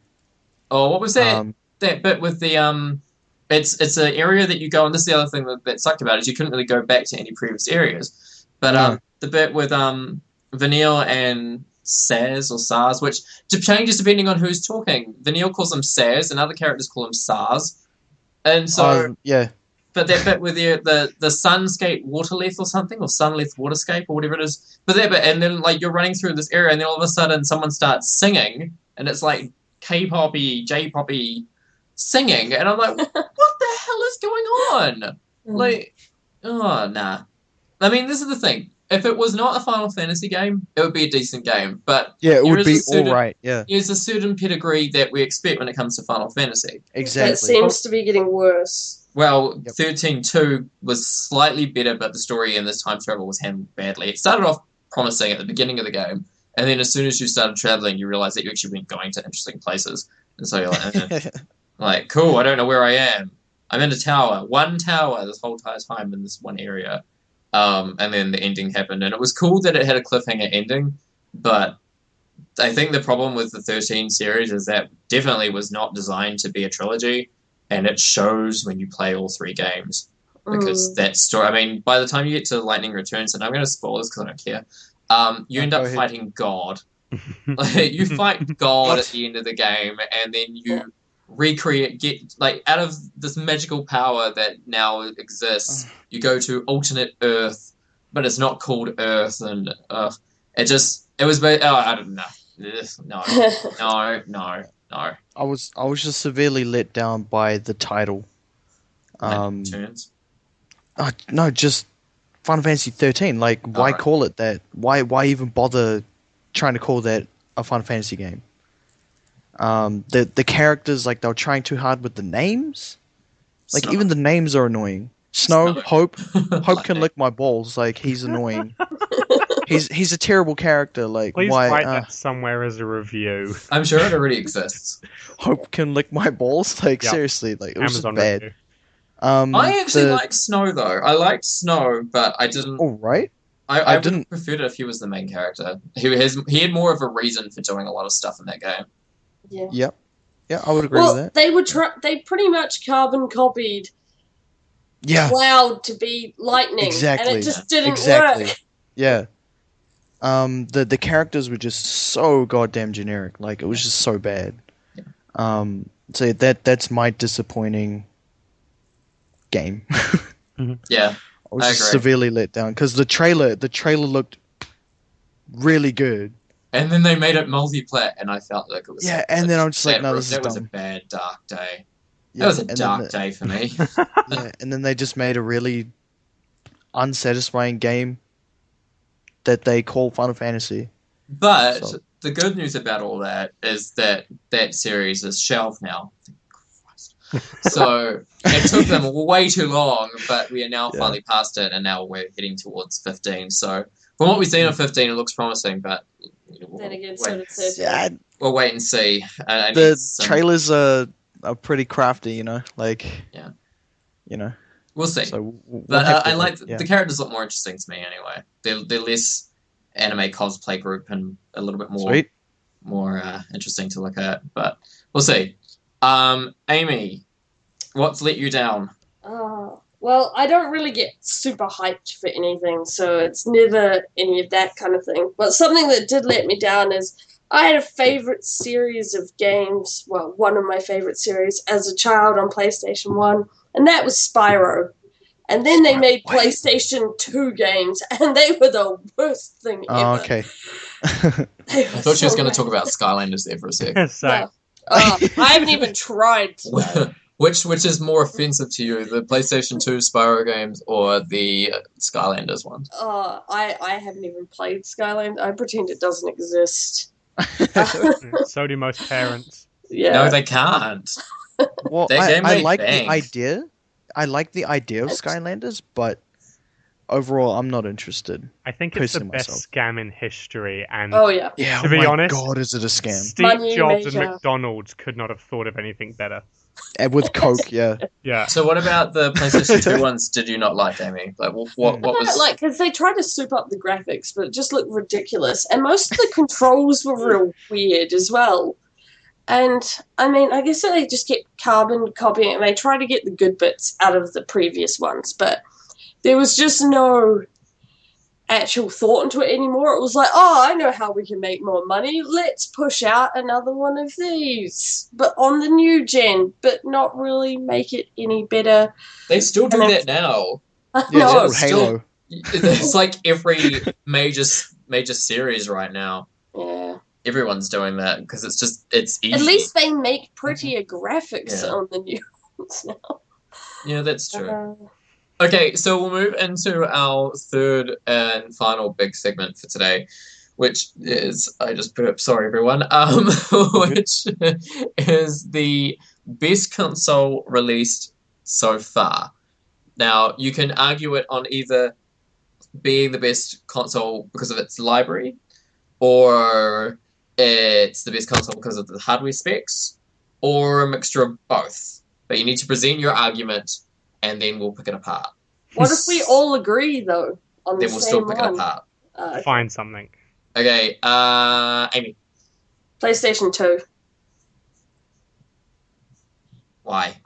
Oh, what was that? That bit with the it's an area that you go, and this is the other thing that sucked about it, is you couldn't really go back to any previous areas. But the bit with Vanille and Saz or Sars, which changes depending on who's talking. Vanille calls him Saz, and other characters call him Sars. And so but that bit with the Sunscape Waterleth or something, or Sunleth Waterscape or whatever it is. But that bit, and then like you're running through this area, and then all of a sudden someone starts singing, and it's like K-poppy, J-poppy singing, and I'm like, what the hell is going on? Like, oh, nah. I mean, this is the thing. If it was not a Final Fantasy game, it would be a decent game. But yeah, it would be alright, yeah. There's a certain pedigree that we expect when it comes to Final Fantasy. Exactly. It seems to be getting worse. Well, 13.2 was slightly better, but the story in this time travel was handled badly. It started off promising at the beginning of the game, and then as soon as you started traveling, you realize that you actually weren't going to interesting places. And so you're like, like, cool, I don't know where I am. I'm in a tower. One tower this whole entire time in this one area. And then the ending happened. And it was cool that it had a cliffhanger ending, but I think the problem with the 13 series is that definitely was not designed to be a trilogy, and it shows when you play all three games. Because that story, I mean, by the time you get to Lightning Returns, and I'm going to spoil this because I don't care, you end up fighting God. You fight God at the end of the game, and then you get out of this magical power that now exists, you go to alternate Earth, but it's not called Earth, and I don't know. No. I was just severely let down by the title. Turns. No, just Final Fantasy 13. Like, why call it that? Why even bother trying to call that a Final Fantasy game? The characters, like, they were trying too hard with the names. Like, even the names are annoying. Snow. Hope can lick my balls. Like, he's annoying. He's a terrible character. Like, please why? write that somewhere as a review. I'm sure it already exists. Hope can lick my balls. Like, seriously, like, it was just bad. Review. I actually liked Snow though. I liked Snow, but I didn't. Oh right. I didn't prefer it if he was the main character. He had more of a reason for doing a lot of stuff in that game. Yeah. Yep. Yeah, I would agree with that. They pretty much carbon copied Cloud to be Lightning. Exactly. And it just didn't work. Yeah. The characters were just so goddamn generic. Like, it was just so bad. So that's my disappointing game. Yeah. I was just severely let down because the trailer looked really good. And then they made it multi-plat, and I felt like it was... Yeah, and then I'm just like, no, this is dumb. That was a bad, dark day. That was a dark day for me. Yeah, and then they just made a really unsatisfying game that they call Final Fantasy. But the good news about all that is that series is shelved now. So it took them way too long, but we are now finally past it, and now we're heading towards 15. So from what we've seen of 15, it looks promising, but Then again, so did 13. Yeah, We'll wait and see. the trailers are pretty crafty, Yeah. We'll see. So but I like the characters look more interesting to me anyway. They're less anime cosplay group and a little bit more interesting to look at. But we'll see. Amy, what's let you down? Well, I don't really get super hyped for anything, so it's never any of that kind of thing. But something that did let me down is I had a favorite series of games, well, one of my favorite series as a child on PlayStation 1, and that was Spyro. And then they made PlayStation 2 games, and they were the worst thing ever. Oh, okay. I thought she was going to talk about Skylanders there for a second. No. I haven't even tried to. Which is more offensive to you, the PlayStation 2 Spyro games or the Skylanders ones? I haven't even played Skyland. I pretend it doesn't exist. So do most parents. Yeah. No, they can't. Well, I like the idea. I like the idea of Skylanders, but overall, I'm not interested. I think it's the best scam in history, and yeah. To be honest, God, is it a scam? Steve Jobs and McDonald's could not have thought of anything better. And with Coke, yeah. So what about the PlayStation 2 ones? Did you not like, Amy? Like, what was like? Because they tried to soup up the graphics, but it just looked ridiculous, and most of the controls were real weird as well. And I mean, I guess they just kept carbon copying it, and they tried to get the good bits out of the previous ones, but there was just no actual thought into it anymore. It was like, I know how we can make more money. Let's push out another one of these, but on the new gen, but not really make it any better. They still do that now. No, Halo. It's like every major series right now. Yeah. Everyone's doing that because it's easy. At least they make prettier graphics on the new ones now. Yeah, that's true. Okay, so we'll move into our third and final big segment for today, which is, I just put up, sorry everyone, which is the best console released so far. Now, you can argue it on either being the best console because of its library, or it's the best console because of the hardware specs, or a mixture of both. But you need to present your argument, and then we'll pick it apart. What if we all agree, though, on the Then we'll same still pick one? it apart. Find something. Okay, Amy. PlayStation 2. Why?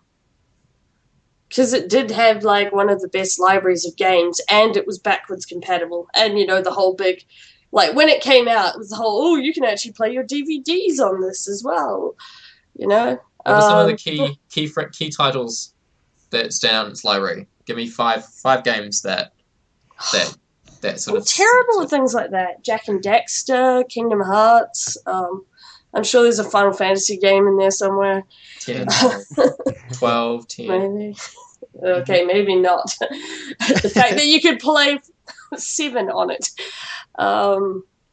Because it did have, like, one of the best libraries of games, and it was backwards compatible. And, you know, the whole big... Like, when it came out, it was the whole, you can actually play your DVDs on this as well. You know? What are some of the key titles that's down its library? Give me five games that sort of... terrible things like that. Jack and Daxter, Kingdom Hearts. I'm sure there's a Final Fantasy game in there somewhere. 10, 12, 10. Maybe. Okay, maybe not. The fact that you could play 7 on it.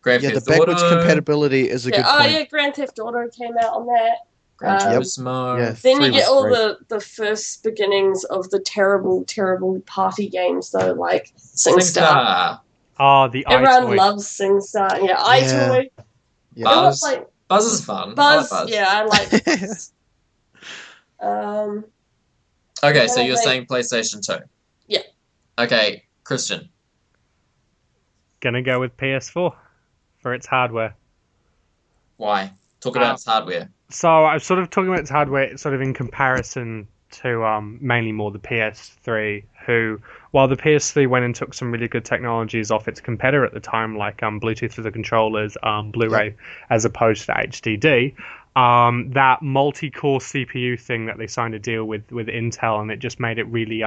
Grand Theft the backwards compatibility is a good point. Oh, yeah, Grand Theft Auto came out on that. Gran Turismo. Then you get all the first beginnings of the terrible, terrible party games, though, like SingStar. Oh, the Everyone loves SingStar. Yeah, iToy. Yeah. Buzz is fun. Buzz, I like Buzz. yeah, I like Buzz. Okay, so you're saying PlayStation 2? Yeah. Okay, Christian. Gonna go with PS4 for its hardware. Why? Talk about its hardware. So I'm sort of talking about its hardware sort of in comparison to mainly more the PS3, who, while the PS3 went and took some really good technologies off its competitor at the time, like Bluetooth for the controllers, Blu-ray as opposed to HDD, that multi-core CPU thing that they signed a deal with Intel, and it just made it really,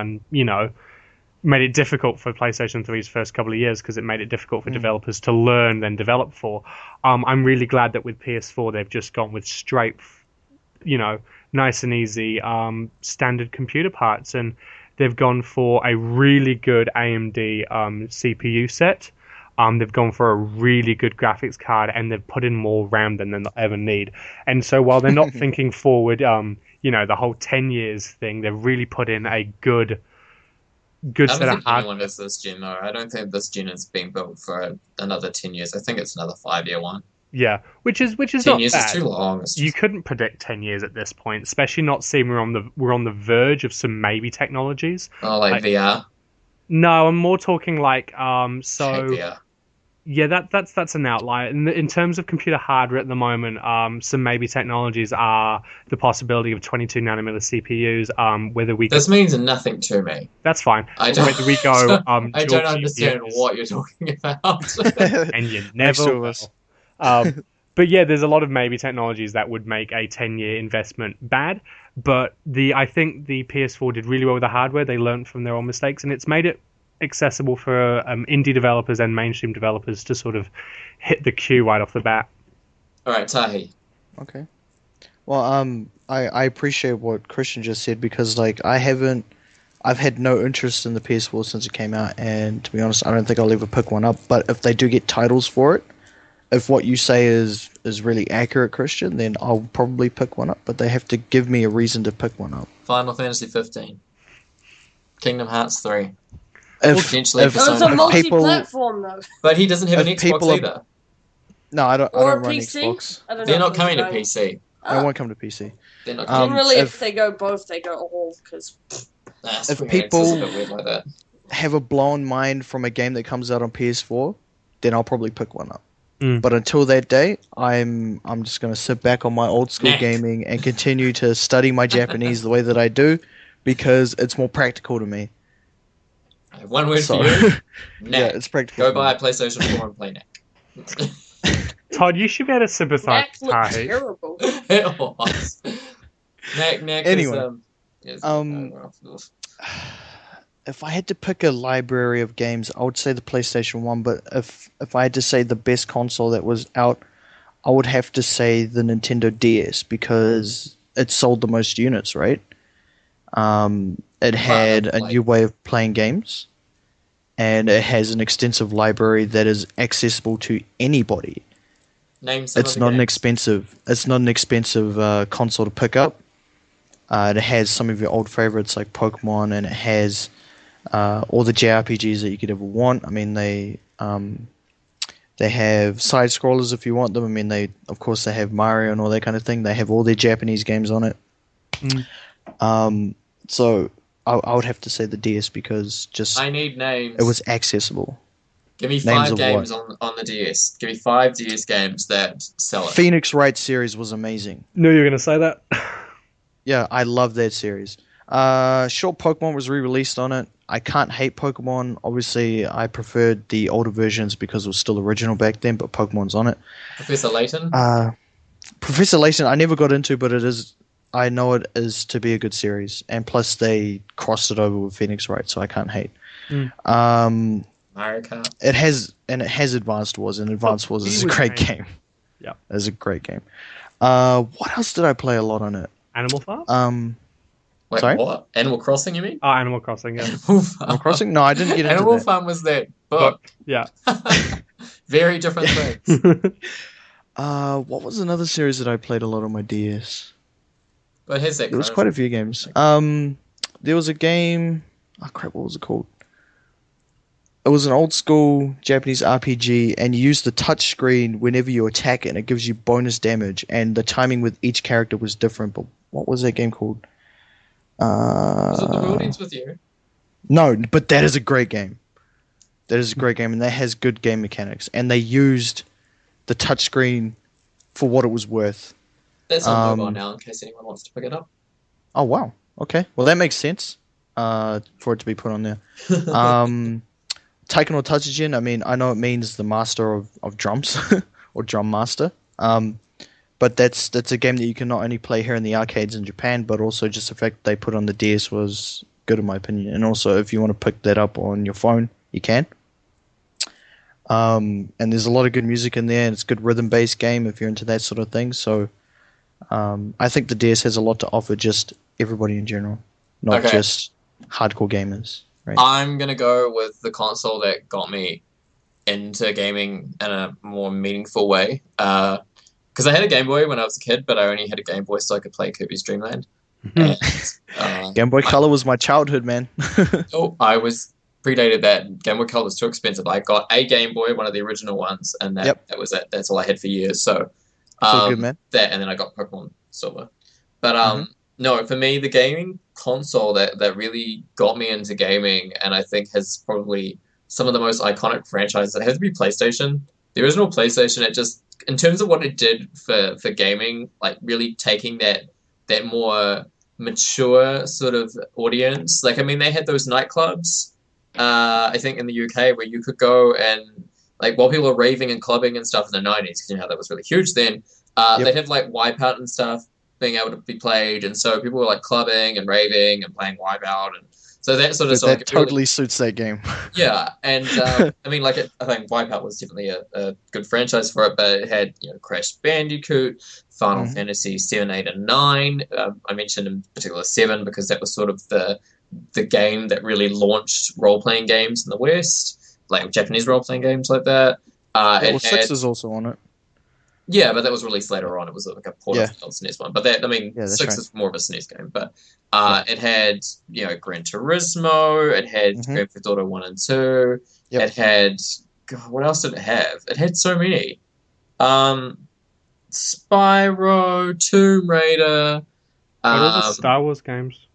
made it difficult for PlayStation 3's first couple of years because it made it difficult for developers to learn then develop for. I'm really glad that with PS4 they've just gone with straight, nice and easy standard computer parts, and they've gone for a really good AMD CPU set. They've gone for a really good graphics card, and they've put in more RAM than they'll ever need. And so while they're not thinking forward, the whole 10 years thing, they've really put in a good set of hardware. I don't think anyone is this gen, though. I don't think this gen is being built for another 10 years. I think it's another 5-year one. Yeah, which is 10 not years bad. is too long. You couldn't predict 10 years at this point, especially not seeing we're on the verge of some maybe technologies. Oh, like VR. No, I'm more talking like Hate VR. yeah, that's an outlier. In terms of computer hardware at the moment, some maybe technologies are the possibility of 22 nanometer CPUs. Whether we This means nothing to me. That's fine. I don't. Whether we go I don't understand what you're talking about. and you never will. But yeah, there's a lot of maybe technologies that would make a 10-year investment bad. But I think the PS4 did really well with the hardware. They learned from their own mistakes, and it's made it accessible for indie developers and mainstream developers to sort of hit the queue right off the bat. All right, Tahi. Okay. Well, I appreciate what Christian just said because like I've had no interest in the PS4 since it came out, and to be honest, I don't think I'll ever pick one up. But if they do get titles for it, if what you say is really accurate, Christian, then I'll probably pick one up. But they have to give me a reason to pick one up. Final Fantasy 15, Kingdom Hearts 3. Potentially it was a multi-platform though. But he doesn't have an Xbox either. No, I don't Or run PC? Xbox. They're not coming to PC. They won't come to PC. They're not coming. Generally, if they go both, they go all because. If people have a blown mind from a game that comes out on PS4, then I'll probably pick one up. But until that day, I'm just going to sit back on my old school gaming and continue to study my Japanese the way that I do because it's more practical to me. I have one word for you. Yeah, it's practical. Go buy a PlayStation 4 and play Knack. Todd, you should be able to sympathize with Tahi. Terrible. It was. Knack anyway, is if I had to pick a library of games, I would say the PlayStation 1, but if I had to say the best console that was out, I would have to say the Nintendo DS because it sold the most units, right? It had a new way of playing games, and it has an extensive library that is accessible to anybody. It's not an expensive console to pick up. It has some of your old favorites like Pokemon, and it has all the JRPGs that you could ever want. I mean, they have side scrollers if you want them. I mean, they have Mario and all that kind of thing. They have all their Japanese games on it. So I would have to say the DS because I need names. It was accessible. Give me 5 games on the DS. Give me 5 DS games that sell it. Phoenix Wright series was amazing. Knew you were going to say that. Yeah, I love that series. Sure, Pokemon was re-released on it. I can't hate Pokemon. Obviously, I preferred the older versions because it was still original back then, but Pokemon's on it. Professor Layton? Professor Layton, I never got into, but I know it is to be a good series. And plus, they crossed it over with Phoenix Wright, so I can't hate. Mario Kart. It has Advanced Wars, and Advanced Wars is a great game. Yeah. It's a great game. What else did I play a lot on it? Animal Farm? Wait, sorry? what? Animal Crossing, you mean? Oh, Animal Crossing, yeah. Animal Crossing? No, I didn't get into Animal that. Farm was that book. Yeah. Very different things. What was another series that I played a lot on my DS? But here's that. There was quite a few games. There was a game. Oh crap! What was it called? It was an old school Japanese RPG, and you use the touch screen whenever you attack it, and it gives you bonus damage. And the timing with each character was different. But what was that game called? Was it The Buildings with You? No, but that is a great game. That is a great game, and that has good game mechanics. And they used the touchscreen for what it was worth. That's on mobile now, in case anyone wants to pick it up. Oh wow! Okay, well that makes sense. For it to be put on there. Taiken no Tatsujin. I mean, I know it means the master of drums or drum master. But that's a game that you can not only play here in the arcades in Japan, but also just the fact they put on the DS was good in my opinion. And also, if you want to pick that up on your phone, you can. And there's a lot of good music in there, and it's a good rhythm-based game if you're into that sort of thing. So I think the DS has a lot to offer just everybody in general, not just hardcore gamers. Right? I'm going to go with the console that got me into gaming in a more meaningful way. Because I had a Game Boy when I was a kid, but I only had a Game Boy so I could play Kirby's Dream Land. And, Game Boy Color was my childhood, man. I was predated that. Game Boy Color was too expensive. I got a Game Boy, one of the original ones, and that was it. That's all I had for years. So so good, man. That, and then I got Pokemon Silver. But no, for me, the gaming console that really got me into gaming, and I think has probably some of the most iconic franchises, it has to be PlayStation. The original PlayStation, it just, in terms of what it did for gaming, like really taking that more mature sort of audience. Like, I mean, they had those nightclubs, I think in the UK, where you could go and, like, while people were raving and clubbing and stuff in the 90s, because you know how that was really huge then, they'd have like Wipeout and stuff being able to be played, and so people were like clubbing and raving and playing Wipeout, and so that sort of that totally suits that game. Yeah, and I mean, like, I think Wipeout was definitely a good franchise for it, but it had, you know, Crash Bandicoot, Final Fantasy 7, 8, and 9. I mentioned in particular 7 because that was sort of the game that really launched role-playing games in the West, like Japanese role-playing games like that. Well, 6 is also on it. Yeah, but that was released later on. It was like a port of the SNES one. But that, I mean, 6 is more of a SNES game. But it had, you know, Gran Turismo. It had Grand Theft Auto 1 and 2. Yep. It had, God, what else did it have? It had so many. Spyro, Tomb Raider. All the Star Wars games.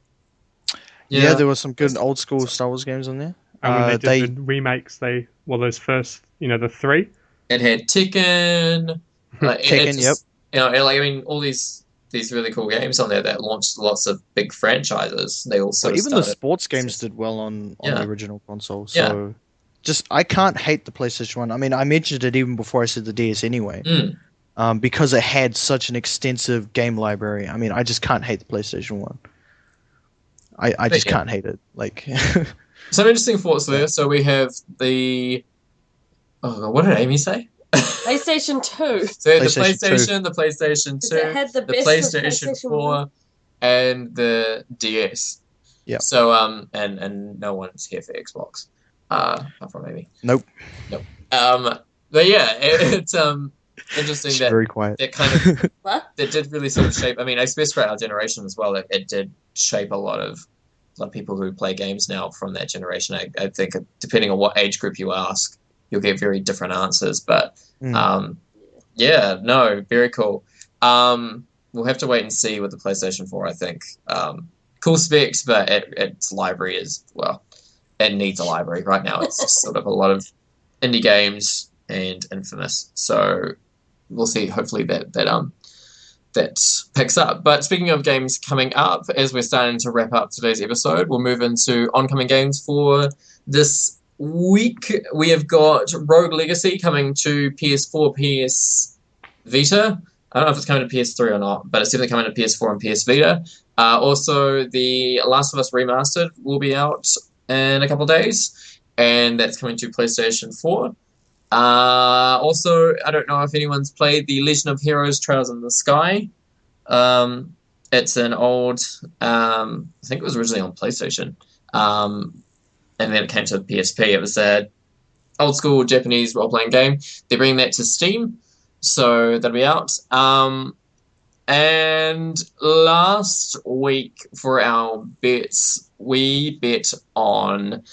Yeah, there were some good old school Star Wars games on there. And when they did the remakes, those first, you know, the 3. It had Tekken. Like, Tekken, you know, like, I mean, all these really cool games on there that launched lots of big franchises. They also even the sports games did well on the original console. So, I can't hate the PlayStation 1. I mean, I mentioned it even before I said the DS anyway, because it had such an extensive game library. I mean, I just can't hate the PlayStation 1. I just can't hate it. Like, some interesting thoughts there. So we have the what did Amy say? PlayStation 2. So the PlayStation 2, it had the PlayStation 4, and the DS. Yeah. So and no one's here for Xbox, apart from Amy. Nope. But yeah, it's interesting it's that very quiet. That kind of that did really sort of shape. I mean, I suppose for our generation as well, it did shape a lot of people who play games now from that generation. I think depending on what age group you ask, you'll get very different answers. But yeah, no, very cool. We'll have to wait and see with the PlayStation 4, I think. Cool specs, but its library is, well, it needs a library. Right now it's just sort of a lot of indie games and Infamous. So we'll see, hopefully that picks up. But speaking of games coming up, as we're starting to wrap up today's episode, we'll move into oncoming games for this week. We have got Rogue Legacy coming to PS4, PS Vita. I don't know if it's coming to PS3 or not, but it's definitely coming to PS4 and PS Vita. Also, The Last of Us Remastered will be out in a couple of days, and that's coming to PlayStation 4. Also, I don't know if anyone's played the Legend of Heroes Trails in the Sky. It's an old, I think it was originally on PlayStation, and then it came to PSP. It was a old school Japanese role-playing game. They're bringing that to Steam, so that'll be out. And last week for our bets, we bet on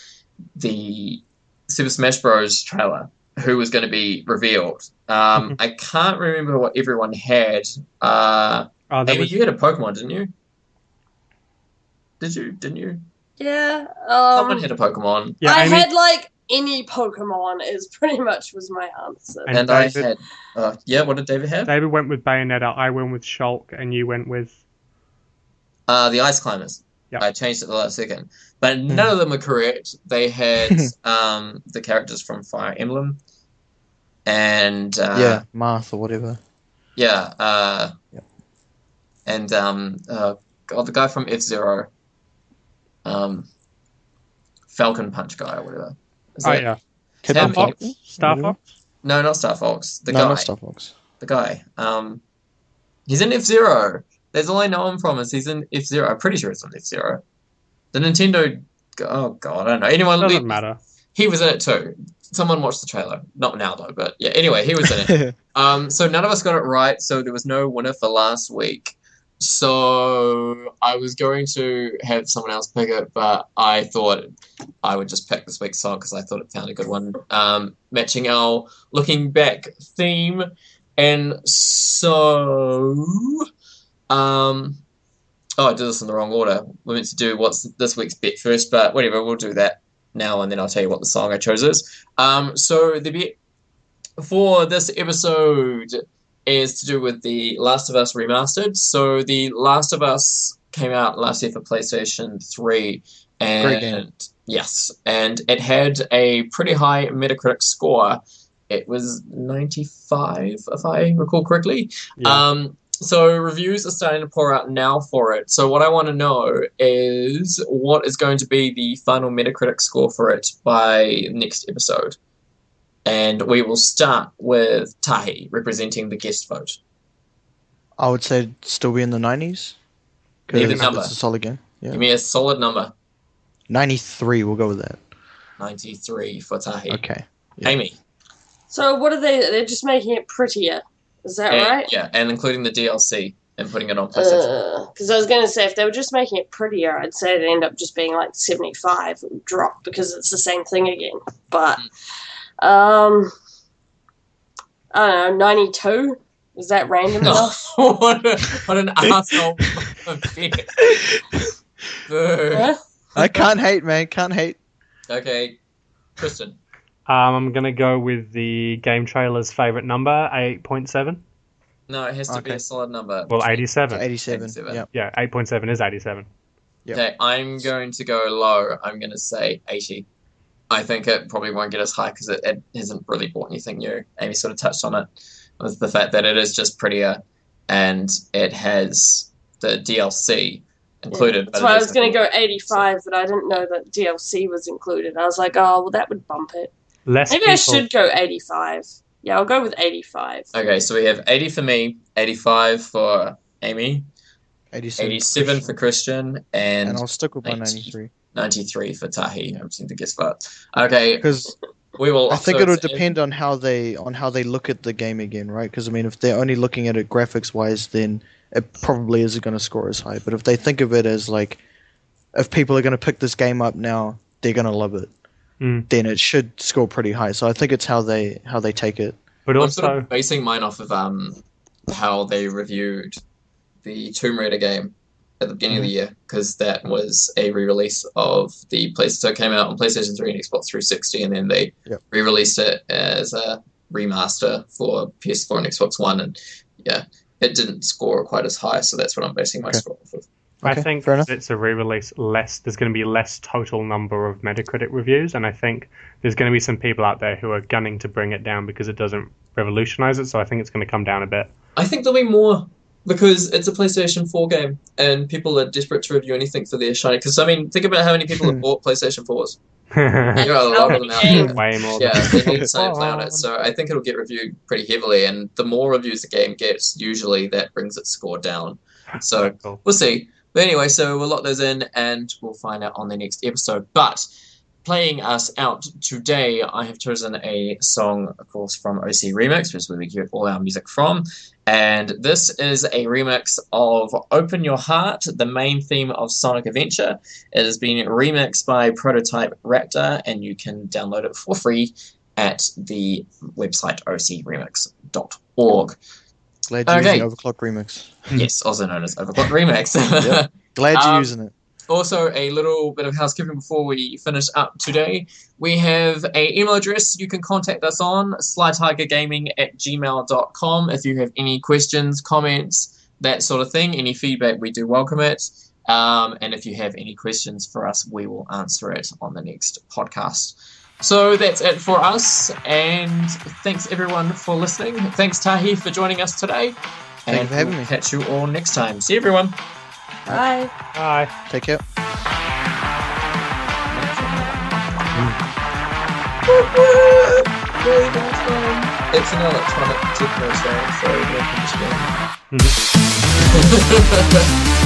the Super Smash Bros. Trailer, who was going to be revealed. I can't remember what everyone had. Amy, you had a Pokemon, didn't you? Didn't you? Yeah. Someone had a Pokemon. Yeah, I had, like, any Pokemon is pretty much was my answer. And David, I had... yeah, what did David have? David went with Bayonetta, I went with Shulk, and you went with... the Ice Climbers. Yep. I changed it the last second. But none of them were correct. They had the characters from Fire Emblem. And... Marth or whatever. Yeah. And, the guy from F-Zero. Falcon Punch guy or whatever. Yeah. Star Fox? No, not Star Fox. The guy. No, not Star Fox. The guy. He's in F-Zero. That's all I know him from is he's in F-Zero. I'm pretty sure it's in F-Zero. The Nintendo... Oh, God, I don't know. Anyone... Doesn't matter. He was in it too. Someone watched the trailer. Not now, though, but yeah. Anyway, he was in it. So none of us got it right, so there was no winner for last week. So I was going to have someone else pick it, but I thought I would just pick this week's song because I thought it found a good one, matching our looking back theme. And so, oh, I did this in the wrong order. We meant to do what's this week's bet first, but whatever, we'll do that now, and then I'll tell you what the song I chose is. So the bet for this episode is to do with The Last of Us Remastered. So The Last of Us came out last year for PlayStation 3. And great game. Yes, and it had a pretty high Metacritic score. It was 95, if I recall correctly. Yeah. So reviews are starting to pour out now for it. So what I want to know is what is going to be the final Metacritic score for it by next episode. And we will start with Tahi, representing the guest vote. I would say still be in the 90s. Need a number. It's a solid game. Yeah. Give me a solid number. 93, we'll go with that. 93 for Tahi. Okay. Yeah. Amy. So what are they? They're just making it prettier. Is that right? Yeah, and including the DLC and putting it on PlayStation. Because I was going to say, if they were just making it prettier, I'd say it'd end up just being like 75. It would drop because it's the same thing again. But... I don't know, 92? Is that random enough? what an asshole. Huh? I can't hate, man. Can't hate. Okay. Kristen. I'm going to go with the game trailer's favourite number, 8.7. No, it has to be a solid number. Well, 87. 87. Yep. Yeah, 8.7 is 87. Yep. Okay, I'm going to go low. I'm going to say 80. I think it probably won't get as high because it hasn't really bought anything new. Amy sort of touched on it with the fact that it is just prettier and it has the DLC included. Yeah, that's why I was going to go 85, but I didn't know that DLC was included. I was like, oh, well, that would bump it. Maybe I should go 85. Yeah, I'll go with 85. Okay, so we have 80 for me, 85 for Amy, 87 for Christian, and I'll stick with my 93. 93 for Tahi. I seem to guess that. Okay, because we will. I think it'll depend on how they look at the game again, right? Because I mean, if they're only looking at it graphics wise, then it probably isn't going to score as high. But if they think of it as like, if people are going to pick this game up now, they're going to love it. Then it should score pretty high. So I think it's how they take it. But also, I'm sort of basing mine off of how they reviewed the Tomb Raider game at the beginning of the year, because that was a re-release of the PlayStation. So it came out on PlayStation 3 and Xbox 360, and then they re-released it as a remaster for PS4 and Xbox One, and yeah, it didn't score quite as high, so that's what I'm basing my score off of. I think it's a re-release there's going to be less total number of Metacritic reviews, and I think there's going to be some people out there who are gunning to bring it down because it doesn't revolutionize it, so I think it's going to come down a bit. I think there'll be more, because it's a PlayStation 4 game, and people are desperate to review anything for their shiny. Because, I mean, think about how many people have bought PlayStation 4s. There are a lot of them out there. Way more. Yeah, they need to play on it. So I think it'll get reviewed pretty heavily, and the more reviews the game gets, usually that brings its score down. So we'll see. But anyway, so we'll lock those in, and we'll find out on the next episode. But playing us out today, I have chosen a song, of course, from OC Remix, which is where we get all our music from. And this is a remix of Open Your Heart, the main theme of Sonic Adventure. It has been remixed by Prototype Raptor, and you can download it for free at the website ocremix.org. Glad you're using Overclock Remix. Yes, also known as Overclock Remix. Yep. Glad you're using it. Also, a little bit of housekeeping before we finish up today. We have an email address you can contact us on, slytigergaming@gmail.com. If you have any questions, comments, that sort of thing, any feedback, we do welcome it. And if you have any questions for us, we will answer it on the next podcast. So that's it for us, and thanks everyone for listening. Thanks Tahi for joining us today. Thank you for having me. Catch you all next time. See everyone. Bye. Bye. Take care. It's an electronic techno song, so no conditioning.